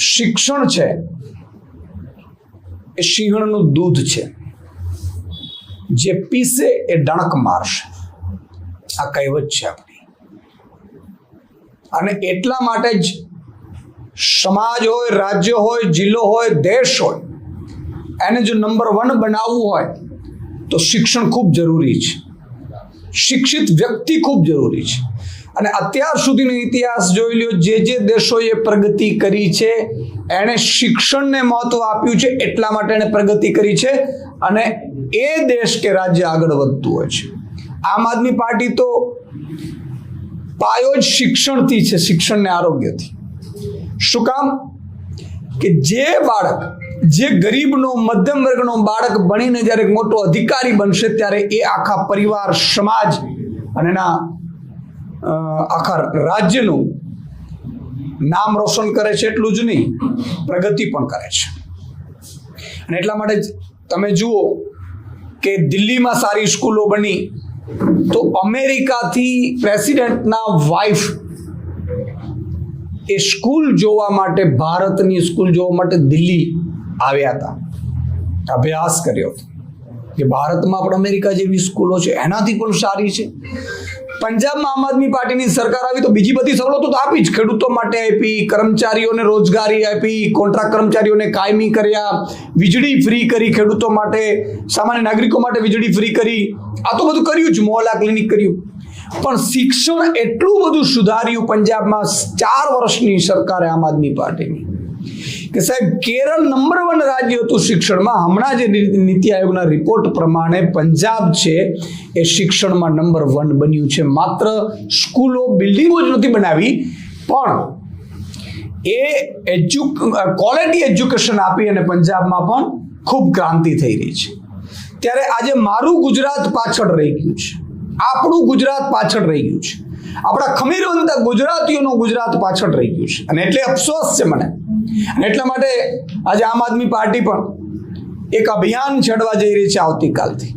શિક્ષણ છે એ સિંહણનું દૂધ છે, જે પીસે એ ડણક મારશે, આ કહેવત છે આપણી. અને એટલા માટે જ સમાજ હોય, રાજ્ય હોય, જિલ્લો હોય, દેશ હોય, એને જો નંબર 1 બનાવવું હોય તો શિક્ષણ ખૂબ જરૂરી છે, શિક્ષિત વ્યક્તિ ખૂબ જરૂરી છે. અને અત્યાર સુધીનો ઇતિહાસ જોઈ લ્યો, જે દેશોએ પ્રગતિ કરી છે એણે શિક્ષણને મહત્વ આપ્યું છે, એટલા માટે એણે પ્રગતિ કરી છે અને એ દેશ કે રાજ્ય આગળ વધતું હોય છે. આમ આદમી પાર્ટી તો પાયો જ શિક્ષણથી છે, શિક્ષણ ને આરોગ્યથી. શું કામ? કે જે બાળક, જે ગરીબનો, મધ્યમ વર્ગનો બાળક બનીને જ્યારે મોટો અધિકારી બનશે ત્યારે એ આખા પરિવાર, સમાજ અને એના આખા રાજ્યનું નામ રોશન કરે છે. એટલું જ નહીં, પ્રગતિ પણ કરે છે. અને એટલા માટે જ તમે જુઓ કે દિલ્હીમાં સારી સ્કૂલો બની તો અમેરિકાથી પ્રેસિડેન્ટના વાઇફ એ સ્કૂલ જોવા માટે, ભારતની સ્કૂલ જોવા માટે દિલ્હી આવ્યા હતા, અભ્યાસ કર્યો હતો કે ભારતમાં પણ અમેરિકા જેવી સ્કૂલો છે, એનાથી પણ સારી છે. પંજાબમાં આમ આદમી પાર્ટીની સરકાર આવી તો બીજી બધી સવલતો તો આપી જ, ખેડૂતો માટે આપી, કર્મચારીઓને રોજગારી આપી, કોન્ટ્રાક્ટ કર્મચારીઓને કાયમી કર્યા, વીજળી ફ્રી કરી ખેડૂતો માટે, સામાન્ય નાગરિકો માટે વીજળી ફ્રી કરી, આ તો બધું કર્યું જ, મોહલ્લા ક્લિનિક કર્યું. પણ શિક્ષણ એટલું બધું સુધાર્યું પંજાબમાં 4 વર્ષની સરકારે આમ આદમી પાર્ટીની, કે સાહેબ કેરળ નંબર 1 રાજ્ય હતું શિક્ષણમાં. હમણાં જે નીતિ આયોગના રિપોર્ટ પ્રમાણે પંજાબ છે એ શિક્ષણમાં નંબર 1 બન્યું છે. માત્ર સ્કૂલો, બિલ્ડિંગો જ નથી બનાવી, પણ એ ક્વોલિટી એજ્યુકેશન આપી અને પંજાબમાં પણ ખૂબ ક્રાંતિ થઈ રહી છે. ત્યારે આજે મારું ગુજરાત પાછળ રહી ગયું છે, આપણું ગુજરાત પાછળ રહી ગયું છે, આપણા ખમીરવંતા ગુજરાતીઓનું ગુજરાત પાછળ રહી ગયું છે. અને એટલે અફસોસ છે મને. અને એટલા માટે આજે આમ આદમી પાર્ટી પણ એક અભિયાન છેડવા જઈ રહી છે આવતીકાલથી.